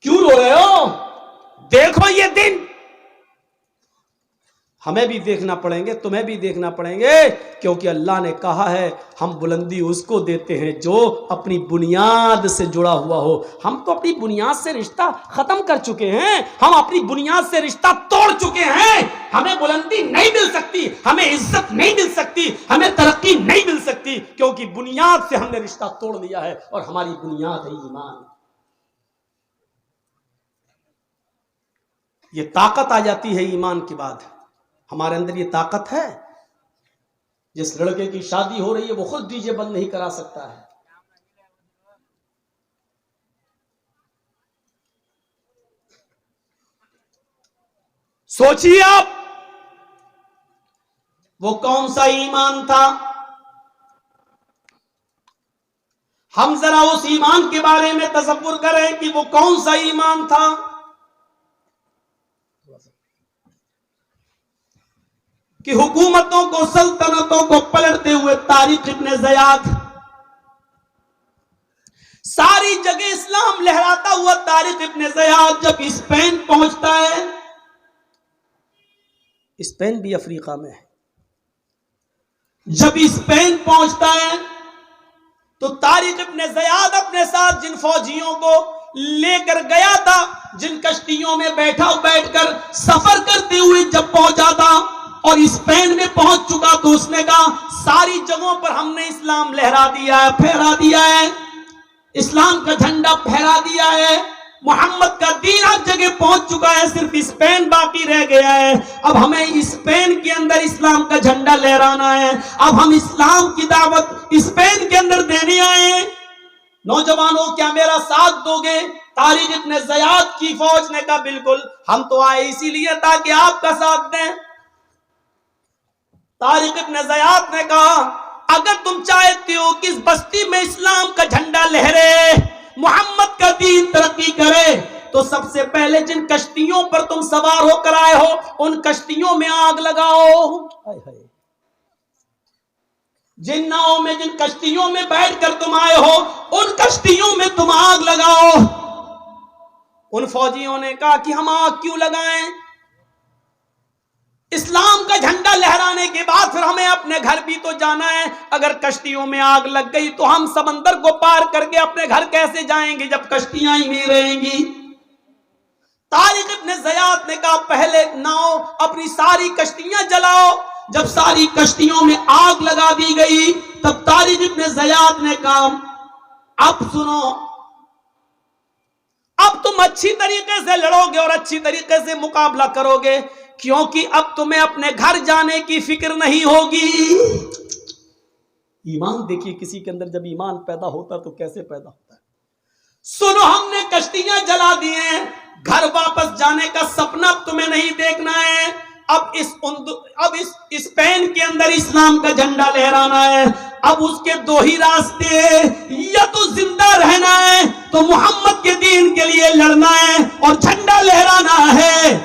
क्यों रो रहे हो? देखो ये दिन हमें भी देखना पड़ेंगे, तुम्हें भी देखना पड़ेंगे, क्योंकि अल्लाह ने कहा है हम बुलंदी उसको देते हैं जो अपनी बुनियाद से जुड़ा हुआ हो। हम तो अपनी बुनियाद से रिश्ता खत्म कर चुके हैं, हम अपनी बुनियाद से रिश्ता तोड़ चुके हैं। हमें बुलंदी नहीं मिल सकती, हमें इज्जत नहीं मिल सकती, हमें तरक्की नहीं मिल सकती, क्योंकि बुनियाद से हमने रिश्ता तोड़ लिया है, और हमारी बुनियाद है ईमान। ये ताकत आ जाती है ईमान के बाद। हमारे अंदर ये ताकत है। जिस लड़के की शादी हो रही है वो खुद डीजे बंद नहीं करा सकता है। सोचिए आप, वो कौन सा ईमान था? हम जरा उस ईमान के बारे में तसव्वुर करें कि वो कौन सा ईमान था। कि हुकूमतों को, सल्तनतों को पलटते हुए तारिक इब्ने ज़ियाद, सारी जगह इस्लाम लहराता हुआ तारिक इब्ने ज़ियाद जब स्पेन पहुंचता है, स्पेन भी अफ्रीका में है, जब स्पेन पहुंचता है तो तारिक इब्ने ज़ियाद अपने साथ जिन फौजियों को लेकर गया था, जिन कश्तियों में बैठकर सफर करते हुए जब पहुंचा था और स्पेन में पहुंच चुका, तो उसने कहा सारी जगहों पर हमने इस्लाम लहरा दिया है, फहरा दिया है, इस्लाम का झंडा फहरा दिया है, मोहम्मद का दीन हर जगह पहुंच चुका है, सिर्फ स्पेन बाकी रह गया है। अब हमें स्पेन के अंदर इस्लाम का झंडा लहराना है, अब हम इस्लाम की दावत स्पेन के अंदर देने आए। नौजवानों, क्या मेरा साथ दोगे? तारिक इब्ने ज़ियाद की फौज ने कहा बिल्कुल, हम तो आए इसीलिए ताकि आपका साथ दें। तारिक इब्ने ज़ियाद ने कहा अगर तुम चाहते हो कि इस बस्ती में इस्लाम का झंडा लहरे, मोहम्मद का दीन तरक्की करे, तो सबसे पहले जिन कश्तियों पर तुम सवार होकर आए हो उन कश्तियों में आग लगाओ। जिन नावों में, जिन कश्तियों में बैठकर तुम आए हो उन कश्तियों में तुम आग लगाओ। उन फौजियों ने कहा कि हम आग क्यों लगाएं? इस्लाम का झंडा लहराने के बाद फिर हमें अपने घर भी तो जाना है। अगर कश्तियों में आग लग गई तो हम समंदर को पार करके अपने घर कैसे जाएंगे जब कश्तियां ही नहीं रहेंगी? तारिक इब्ने ज़ियाद ने कहा पहले नाव अपनी सारी कश्तियां जलाओ। जब सारी कश्तियों में आग लगा दी गई तब तारिक इब्ने ज़ियाद ने कहा अब सुनो, अब तुम अच्छी तरीके से लड़ोगे और अच्छी तरीके से मुकाबला करोगे, क्योंकि अब तुम्हें अपने घर जाने की फिक्र नहीं होगी। ईमान देखिए, किसी के अंदर जब ईमान पैदा होता तो कैसे पैदा होता है। सुनो, हमने कश्तियां जला दी हैं, घर वापस जाने का सपना अब तुम्हें नहीं देखना है। अब इस स्पेन के अंदर इस्लाम का झंडा लहराना है। अब उसके दो ही रास्ते हैं, या तो जिंदा रहना है तो मोहम्मद के दीन के लिए लड़ना है और झंडा लहराना है,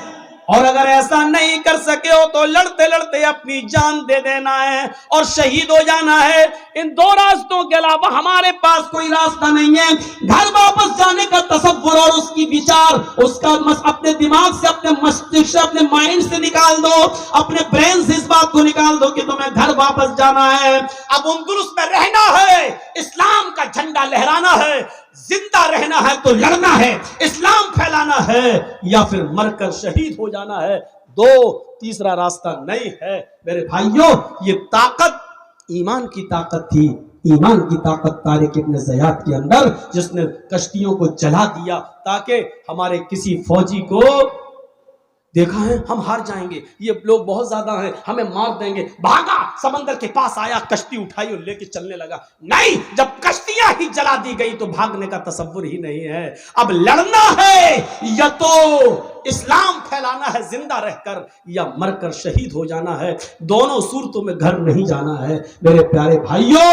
और अगर ऐसा नहीं कर सके हो तो लड़ते लड़ते अपनी जान दे देना है और शहीद हो जाना है। इन दो रास्तों के अलावा हमारे पास कोई रास्ता नहीं है। घर वापस जाने का तसव्वुर और उसकी विचार उसका अपने दिमाग से, अपने मस्तिष्क से, अपने माइंड से निकाल दो, अपने ब्रेन से इस बात को निकाल दो कि तुम्हें घर वापस जाना है। अब उंदुरुस में रहना है, इस्लाम का झंडा लहराना है, जिंदा रहना है तो लड़ना है, इस्लाम फैलाना है, या फिर मरकर शहीद हो जाना है। दो, तीसरा रास्ता नहीं है। मेरे भाइयों, ये ताकत ईमान की ताकत थी। ईमान की ताकत तारिक इब्न ज़ियाद के अंदर, जिसने कश्तियों को जला दिया ताकि हमारे किसी फौजी को देखा है हम हार जाएंगे, ये लोग बहुत ज्यादा हैं, हमें मार देंगे, भागा, समंदर के पास आया, कश्ती उठाई और लेके चलने लगा। नहीं, जब कश्तियां ही जला दी गई तो भागने का तसव्वुर ही नहीं है। अब लड़ना है, या तो इस्लाम फैलाना है जिंदा रहकर, या मरकर शहीद हो जाना है। दोनों सूरतों में घर नहीं जाना है। मेरे प्यारे भाइयों,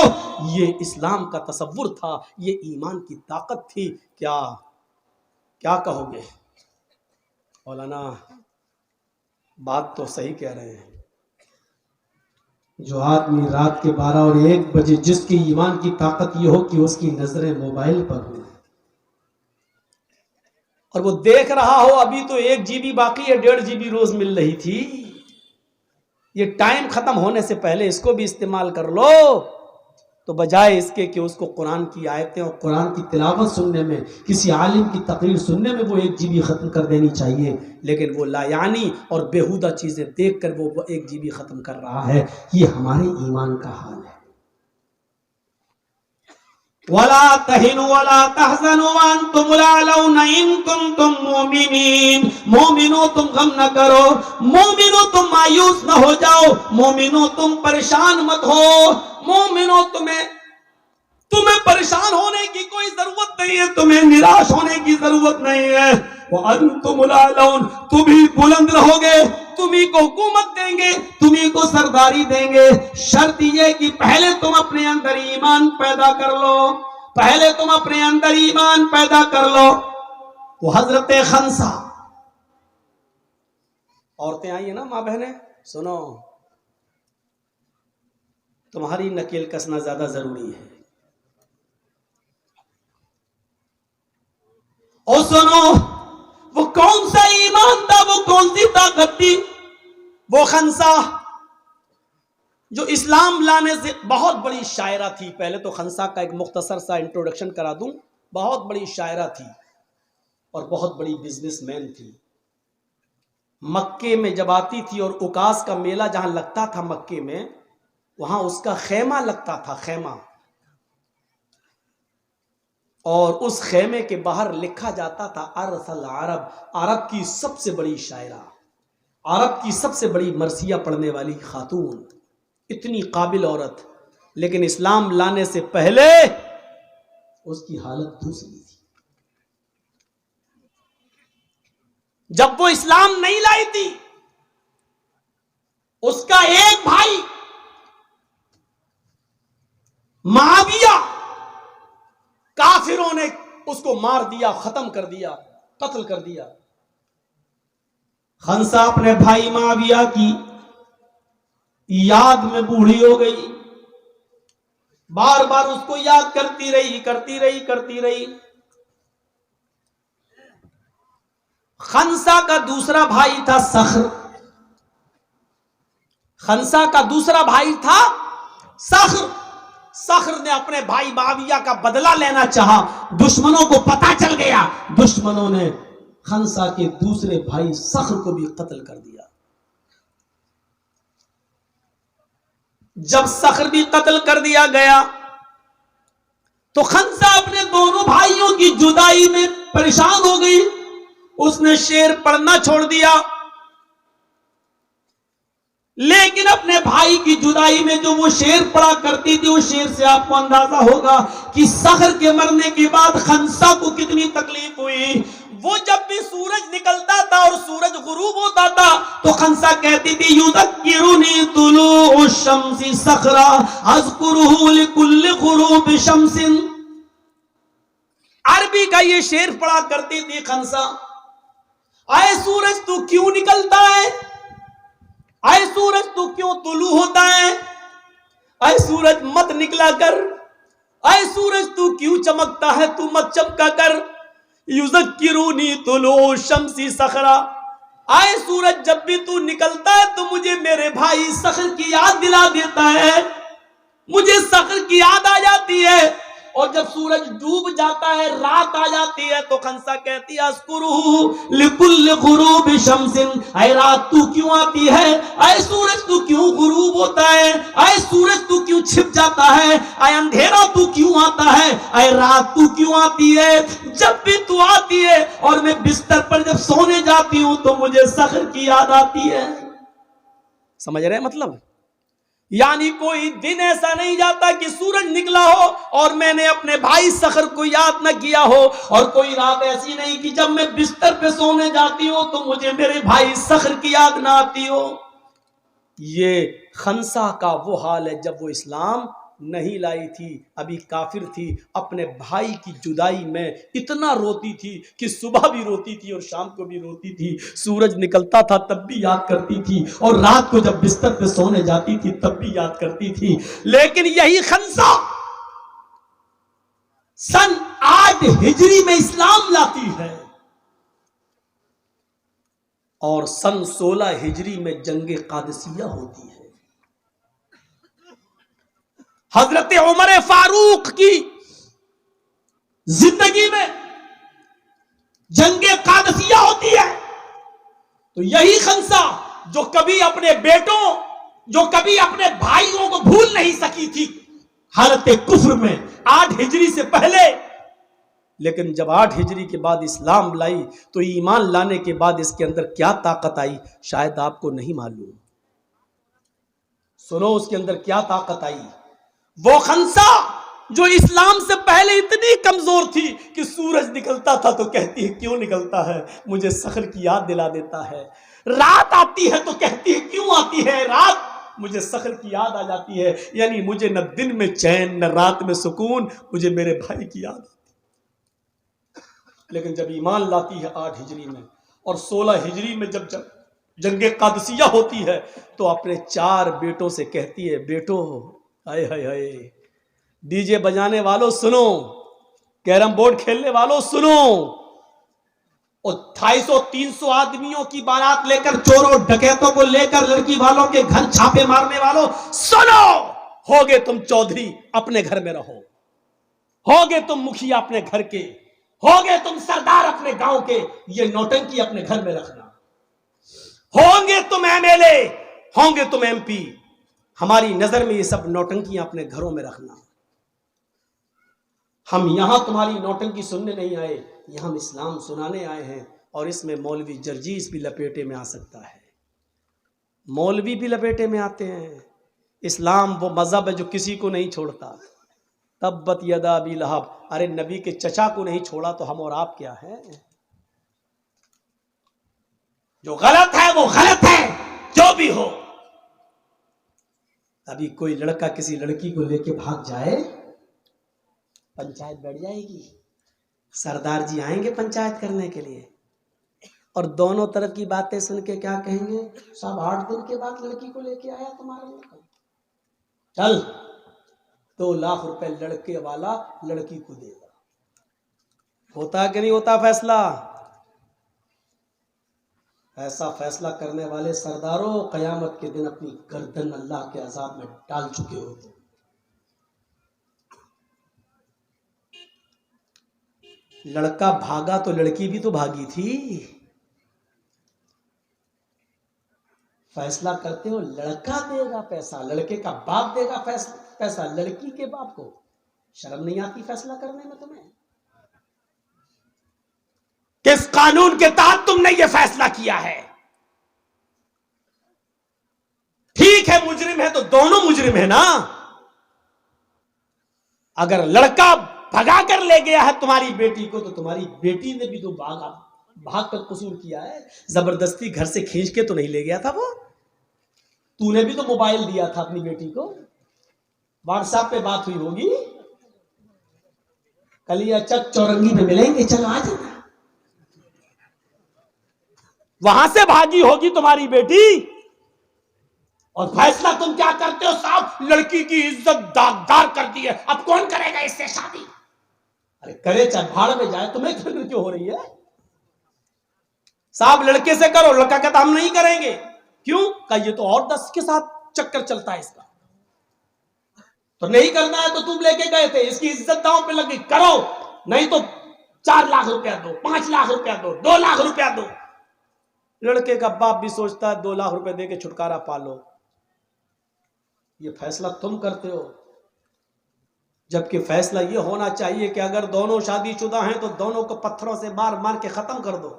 ये इस्लाम का तसव्वुर था, ये ईमान की ताकत थी। क्या कहोगे मौलाना? बात तो सही कह रहे हैं। जो आदमी रात के 12 और 1 बजे, जिसकी ईमान की ताकत ये हो कि उसकी नजरें मोबाइल पर हो और वो देख रहा हो अभी तो 1 GB बाकी है, 1.5 GB रोज मिल रही थी, ये टाइम खत्म होने से पहले इसको भी इस्तेमाल कर लो, तो बजाय इसके कि उसको कुरान की आयतें और कुरान की तिलावत सुनने में, किसी आलिम की तकरीर सुनने में वो 1 GB खत्म कर देनी चाहिए, लेकिन वो लायानी और बेहुदा चीजें देखकर वो 1 GB खत्म कर रहा है। ये हमारे ईमान का हाल है। वला तहिनु वला तहज़नु व अंतुमुल अलौना इन कुंतुम मुमिनीन। मोमिनो तुम गम न करो, मोमिनो तुम मायूस न हो जाओ, मोमिनो तुम परेशान मत हो, मोमिनो तुम्हें परेशान होने की कोई जरूरत नहीं है, तुम्हें निराश होने की जरूरत नहीं है। वो अंतुमुल अलौन, तुम ही बुलंद रहोगे, तुम्ही को हुकूमत देंगे, तुम्ही को सरदारी देंगे। शर्त यह कि पहले तुम अपने अंदर ईमान पैदा कर लो, पहले तुम अपने अंदर ईमान पैदा कर लो। वो हजरत खंसा, औरतें आई है ना माँ बहने, सुनो, तुम्हारी नकेल कसना ज्यादा जरूरी है। और सुनो, वो कौन सा ईमान था, वो कौन सी ताकत थी? वो खंसा जो इस्लाम लाने से बहुत बड़ी शायरा थी। पहले तो खंसा का एक मुख्तसर सा इंट्रोडक्शन करा दूं। बहुत बड़ी शायरा थी और बहुत बड़ी बिजनेसमैन थी। मक्के में जब आती थी और उकास का मेला जहां लगता था मक्के में, वहां उसका खेमा लगता था, खेमा, और उस खेमे के बाहर लिखा जाता था अरसल अरब, अरब की सबसे बड़ी शायरा, अरब की सबसे बड़ी मरसिया पढ़ने वाली खातून, इतनी काबिल औरत। लेकिन इस्लाम लाने से पहले उसकी हालत दूसरी थी। जब वो इस्लाम नहीं लाई थी, उसका एक भाई मुआविया, काफिरों ने उसको मार दिया, खत्म कर दिया, कत्ल कर दिया। खंसा अपने भाई मुआविया की याद में बूढ़ी हो गई, बार बार उसको याद करती रही। खंसा का दूसरा भाई था सख्र, खंसा का दूसरा भाई था सख्र। सख्र ने अपने भाई मुआविया का बदला लेना चाहा, दुश्मनों को पता चल गया, दुश्मनों ने खंसा के दूसरे भाई सख्र को भी कत्ल कर दिया। जब सख्र भी कत्ल कर दिया गया तो खंसा अपने दोनों भाइयों की जुदाई में परेशान हो गई। उसने शेर पढ़ना छोड़ दिया, लेकिन अपने भाई की जुदाई में जो वो शेर पढ़ा करती थी, उस शेर से आपको अंदाजा होगा कि सख्र के मरने के बाद खंसा को कितनी तकलीफ हुई। वो जब भी सूरज निकलता था और सूरज गुरूब होता था तो खंसा कहती थी युज़क्किरुनी तुलूउ शम्सी सखरा अज़कुरुहु लिकुल्लि गुरूब शम्सिन। अरबी का ये शेर पढ़ा करती थी खंसा। आए सूरज तू क्यों निकलता है, आए सूरज तू क्यों तुलू होता है, आए सूरज मत निकला कर, आए सूरज तू क्यों चमकता है, तू मत चमका कर। युज़क्किरूनी तुलू शम्सी सखरा, आए सूरज जब भी तू निकलता है तो मुझे मेरे भाई सखर की याद दिला देता है, मुझे सखर की याद आ जाती है। और जब सूरज डूब जाता है, रात आ जाती है, तो खंसा कहती है अस्कुरुहु लिकुल्ल गुरूब शम्सिन, आए रात तू क्यों आती है, आए सूरज तू क्यों गुरूब होता है, आए सूरज तू क्यों छिप जाता है, आए अंधेरा तू क्यों आता है, आए रात तू क्यों आती है। जब भी तू आती है और मैं बिस्तर पर जब सोने जाती हूं तो मुझे सखर की याद आती है। समझ रहे हैं मतलब? यानी कोई दिन ऐसा नहीं जाता कि सूरज निकला हो और मैंने अपने भाई सखर को याद न किया हो, और कोई रात ऐसी नहीं कि जब मैं बिस्तर पे सोने जाती हूं तो मुझे मेरे भाई सखर की याद ना आती हो। ये खंसा का वो हाल है जब वो इस्लाम नहीं लाई थी, अभी काफिर थी, अपने भाई की जुदाई में इतना रोती थी कि सुबह भी रोती थी और शाम को भी रोती थी। सूरज निकलता था तब भी याद करती थी, और रात को जब बिस्तर पे सोने जाती थी तब भी याद करती थी। लेकिन यही खंसा सन 8 हिजरी में इस्लाम लाती है और सन 16 हिजरी में जंगे कादसिया होती है। हजरत उमर फारूक की जिंदगी में जंगे कादसिया होती है। तो यही खंसा जो कभी अपने बेटों, जो कभी अपने भाइयों को भूल नहीं सकी थी हालत कुफ्र में 8 हिजरी से पहले, लेकिन जब 8 हिजरी के बाद इस्लाम लाई तो ईमान लाने के बाद इसके अंदर क्या ताकत आई शायद आपको नहीं मालूम। सुनो उसके अंदर क्या ताकत आई। वो खंसा जो इस्लाम से पहले इतनी कमजोर थी कि सूरज निकलता था तो कहती है क्यों निकलता है, मुझे सखर की याद दिला देता है। रात आती है तो कहती है क्यों आती है रात, मुझे सखर की याद आ जाती है। यानी मुझे न दिन में चैन न रात में सुकून, मुझे मेरे भाई की याद आती। लेकिन जब ईमान लाती है 8 हिजरी में और 16 हिजरी में जब जंगे कादसिया होती है तो अपने 4 बेटों से कहती है बेटो, हाय हाय हाय, डीजे बजाने वालों सुनो, कैरम बोर्ड खेलने वालों सुनो, और 250-300 आदमियों की बारात लेकर, चोरों डकैतों को लेकर लड़की वालों के घर छापे मारने वालों सुनो, होगे तुम चौधरी अपने घर में रहो, होगे तुम मुखिया अपने घर के, होगे तुम सरदार अपने गांव के, ये नौटंकी अपने घर में रखना, होंगे तुम एमएलए, होंगे तुम एमपी, हमारी नजर में ये सब नौटंकियां अपने घरों में रखना। हम यहां तुम्हारी नौटंकी सुनने नहीं आए, यहां हम इस्लाम सुनाने आए हैं। और इसमें मौलवी जर्जीस भी लपेटे में आ सकता है, मौलवी भी लपेटे में आते हैं। इस्लाम वो मजहब है जो किसी को नहीं छोड़ता। तब्बत यदा अबी लहब, अरे नबी के चचा को नहीं छोड़ा तो हम और आप क्या हैं। जो गलत है वो गलत है, जो भी हो। अभी कोई लड़का किसी लड़की को लेके भाग जाए, पंचायत बैठ जाएगी, सरदार जी आएंगे पंचायत करने के लिए, और दोनों तरफ की बातें सुन के क्या कहेंगे, सब 8 दिन के बाद लड़की को लेके आया तुम्हारा लड़का, चल 2 लाख रुपए लड़के वाला लड़की को देगा। होता कि नहीं होता फैसला? ऐसा फैसला करने वाले सरदारों कयामत के दिन अपनी गर्दन अल्लाह के अजाब में डाल चुके होते। लड़का भागा तो लड़की भी तो भागी थी। फैसला करते हो लड़का देगा पैसा, लड़के का बाप देगा पैसा लड़की के बाप को। शर्म नहीं आती फैसला करने में तुम्हें? किस कानून के तहत तुमने यह फैसला किया है? ठीक है मुजरिम है तो दोनों मुजरिम है ना। अगर लड़का भगा कर ले गया है तुम्हारी बेटी को तो तुम्हारी बेटी ने भी तो भाग कर कसूर किया है। जबरदस्ती घर से खींच के तो नहीं ले गया था वो। तूने भी तो मोबाइल दिया था अपनी बेटी को, व्हाट्सएप पे बात हुई होगी, कलिया चक चौरंगी में मिलेंगे, चलो आ जाना। वहां से भागी होगी तुम्हारी बेटी, और फैसला तुम क्या करते हो? साहब लड़की की इज्जत दागदार कर दी है, अब कौन करेगा इससे शादी? अरे करे चाहे भाड़ में जाए, तुम्हें फिक्र क्यों हो रही है? साहब लड़के से करो, लड़का कहता हम नहीं करेंगे। क्यों? कहा ये तो और 10 के साथ चक्कर चलता है इसका, तो नहीं करना है तो तुम लेके गए थे, इसकी इज्जत दांव पे लगी, करो, नहीं तो 4 लाख रुपया दो, 5 लाख रुपया दो, 2 लाख रुपया दो। लड़के का बाप भी सोचता है 2 लाख रुपए दे के छुटकारा पालो। ये फैसला तुम करते हो, जबकि फैसला ये होना चाहिए कि अगर दोनों शादीशुदा हैं तो दोनों को पत्थरों से मार मार के खत्म कर दो,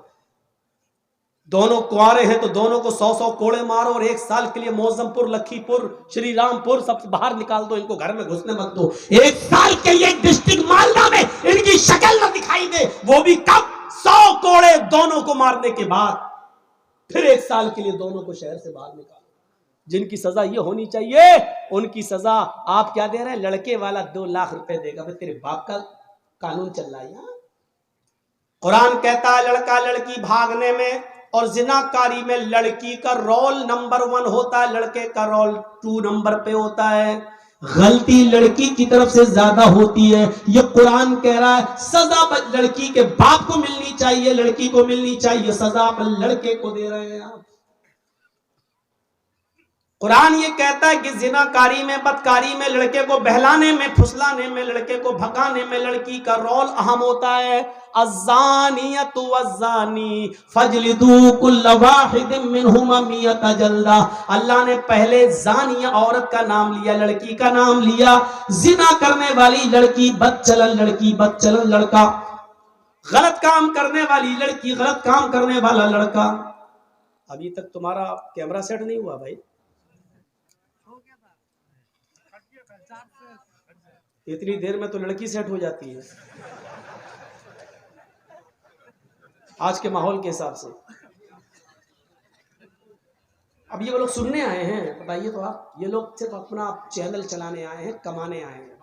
दोनों कुंवारे हैं तो दोनों को 100-100 कोड़े मारो, और 1 साल के लिए मौजमपुर, लखीपुर, श्री रामपुर सब बाहर निकाल दो, इनको घर में घुसने मत दो। 1 साल के लिए डिस्ट्रिक्ट मालदा में इनकी शक्ल न दिखाई दे, वो भी कब? 100 कोड़े दोनों को मारने के बाद, फिर 1 साल के लिए दोनों को शहर से बाहर निकालो। जिनकी सजा ये होनी चाहिए, उनकी सजा आप क्या दे रहे हैं? लड़के वाला 2 लाख रुपए देगा। फिर तेरे बाप का कानून चल रहा है यहाँ। कुरान कहता है लड़का लड़की भागने में और जिनाकारी में लड़की का रोल नंबर 1 होता है, लड़के का रोल 2 नंबर पे होता है। गलती लड़की की तरफ से ज्यादा होती है, ये कुरान कह रहा है। सजा लड़की के बाप को मिलनी चाहिए, लड़की को मिलनी चाहिए, सजा लड़के को दे रहे हैं आप। कुरान ये कहता है कि जिनाकारी में, बदकारी में, लड़के को बहलाने में, फुसलाने में, लड़के को भगाने में लड़की का रोल अहम होता है। अज़्ज़ानियतु वज़्ज़ानी फजलिदू कुल्ल वाहिदिन मिनहुमा मियता जल्दा। अल्लाह ने पहले ज़ानिया औरत का नाम लिया, लड़की का नाम लिया। जिना करने वाली लड़की बदचलन लड़की, बदचलन लड़का, गलत काम करने वाली लड़की, गलत काम करने वाला लड़का। अभी तक तुम्हारा कैमरा सेट नहीं हुआ भाई? इतनी देर में तो लड़की सेट हो जाती है आज के माहौल के हिसाब से। अब ये वो लोग सुनने आए हैं, बताइए तो आप, ये लोग सिर्फ अपना चैनल चलाने आए हैं, कमाने आए हैं।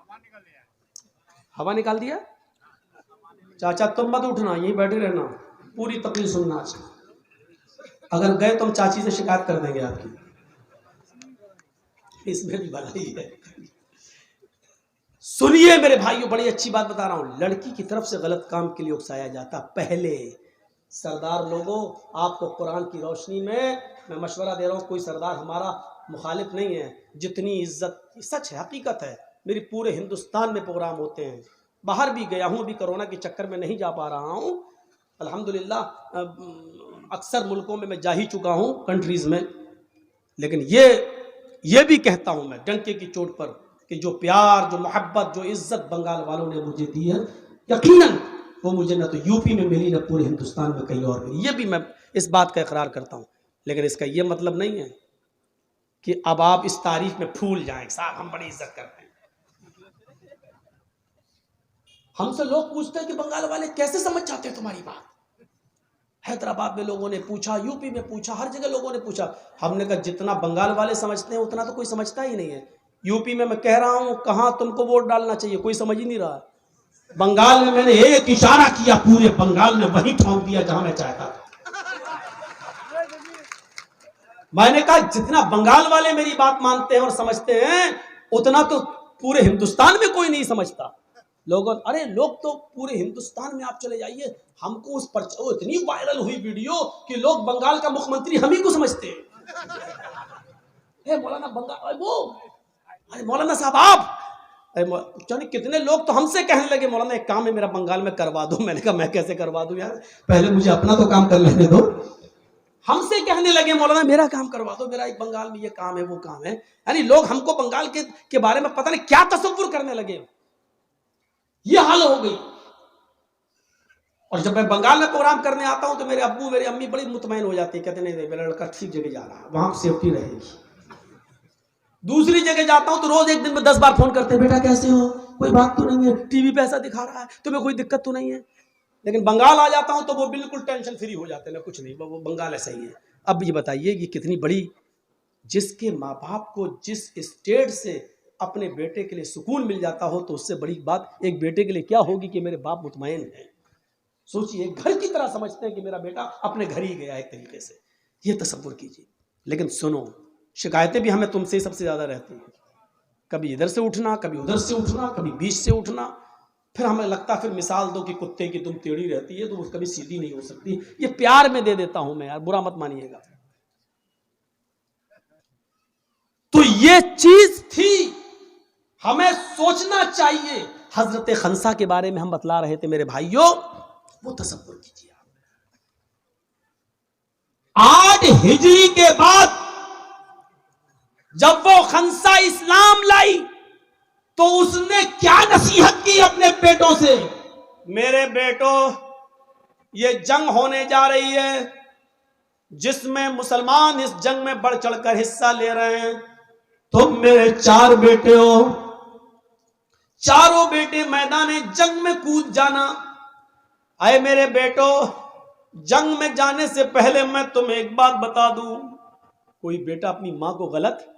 हवा निकाल दिया? चाचा तुम मत उठना, यहीं बैठे रहना, पूरी तकलीफ सुनना आज। अगर गए तो हम चाची से शिकायत कर देंगे आपकी, इसमें भी भलाई है। सुनिए मेरे भाइयों, बड़ी अच्छी बात बता रहा हूं। लड़की की तरफ से गलत काम के लिए उकसाया जाता पहले। सरदार लोगों, आपको कुरान की रोशनी में मैं मशवरा दे रहा हूं, कोई सरदार हमारा मुखालिफ नहीं है। जितनी इज्जत, सच है, हकीकत है, मेरी पूरे हिंदुस्तान में प्रोग्राम होते हैं, बाहर भी गया हूं, अभी कोरोना के चक्कर में नहीं जा पा रहा हूं। अल्हम्दुलिल्लाह अक्सर मुल्कों में मैं जा ही चुका हूं, कंट्रीज में। लेकिन ये भी कहता हूं मैं डंके की चोट पर कि जो प्यार, जो मोहब्बत, जो इज्जत बंगाल वालों ने मुझे दी है, यकीनन वो मुझे न तो यूपी में मिली, न पूरे हिंदुस्तान में कहीं और मिली। ये भी मैं इस बात का इकरार करता हूँ। लेकिन इसका ये मतलब नहीं है कि अब आप इस तारीफ में फूल जाएं, साहब हम बड़ी इज्जत करते हैं। हमसे लोग पूछते हैं कि बंगाल वाले कैसे समझ जाते हैं तुम्हारी बात। हैदराबाद में लोगों ने पूछा, यूपी में पूछा, हर जगह लोगों ने पूछा। हमने कहा जितना बंगाल वाले समझते हैं उतना तो कोई समझता ही नहीं है। यूपी में मैं कह रहा हूं कहां तुमको वोट डालना चाहिए, कोई समझ ही नहीं रहा। बंगाल में मैंने एक इशारा किया, पूरे बंगाल ने वही ठोक दिया जहां मैं चाहता था। मैंने कहा जितना बंगाल वाले मेरी बात मानते हैं और समझते हैं उतना तो पूरे हिंदुस्तान में कोई नहीं समझता। लोगों, अरे लोग तो पूरे हिंदुस्तान में आप चले जाइए, हमको उस पर इतनी वायरल हुई वीडियो कि लोग बंगाल का मुख्यमंत्री हम ही को समझते हैं। मौलाना बंगाल, वो अरे मौलाना साहब आप, अरे कितने लोग तो हमसे कहने लगे मौलाना एक काम है मेरा बंगाल में करवा दो। मैंने कहा मैं कैसे करवा दूं यार, पहले मुझे अपना तो काम कर लेने दो। हमसे कहने लगे मौलाना मेरा काम करवा दो, मेरा एक बंगाल में ये काम है वो काम है। यानी लोग हमको बंगाल के बारे में पता नहीं क्या तसव्वुर करने लगे, ये हाल हो गई। और जब मैं बंगाल में प्रोग्राम करने आता हूं तो मेरे अब्बू मेरी अम्मी बड़ी मुतमईन हो जाती है, कहते नहीं मेरा लड़का ठीक जगह जा रहा है, वहां सेफ्टी रहेगी। दूसरी जगह जाता हूं तो रोज एक दिन में 10 बार फोन करते हैं, बेटा कैसे हो, कोई बात तो नहीं है, टीवी पे ऐसा दिखा रहा है, तुम्हें कोई दिक्कत तो नहीं है। लेकिन बंगाल आ जाता हूं तो वो बिल्कुल टेंशन फ्री हो जाते हैं, कुछ नहीं, वो बंगाल ऐसा ही है। अब ये बताइए ये कितनी बड़ी, जिसके माँ बाप को जिस स्टेट से अपने बेटे के लिए सुकून मिल जाता हो तो उससे बड़ी बात एक बेटे के लिए क्या होगी कि मेरे बाप मुतमईन है। सोचिए, घर की तरह समझते हैं कि मेरा बेटा अपने घर ही गया एक तरीके से, ये तसव्वुर कीजिए। लेकिन सुनो, शिकायतें भी हमें तुमसे सबसे ज्यादा रहती हैं, कभी इधर से उठना, कभी उधर से उठना, कभी बीच से उठना, फिर हमें लगता, फिर मिसाल दो कि कुत्ते की तुम टेढ़ी रहती है तो वो कभी सीधी नहीं हो सकती। ये प्यार में दे देता हूं मैं यार, बुरा मत मानिएगा। तो ये चीज थी, हमें सोचना चाहिए। हजरत खंसा के बारे में हम बतला रहे थे मेरे भाइयों, वो तसव्वुर कीजिए आप। 8 हिजरी के बाद जब वो खंसा इस्लाम लाई तो उसने क्या नसीहत की अपने बेटों से, मेरे बेटों ये जंग होने जा रही है जिसमें मुसलमान इस जंग में बढ़ चढ़कर हिस्सा ले रहे हैं। तुम मेरे 4 बेटे हो, चारों बेटे मैदान जंग में कूद जाना। आए मेरे बेटो, जंग में जाने से पहले मैं तुम्हें एक बात बता दूं, कोई बेटा अपनी मां को गलत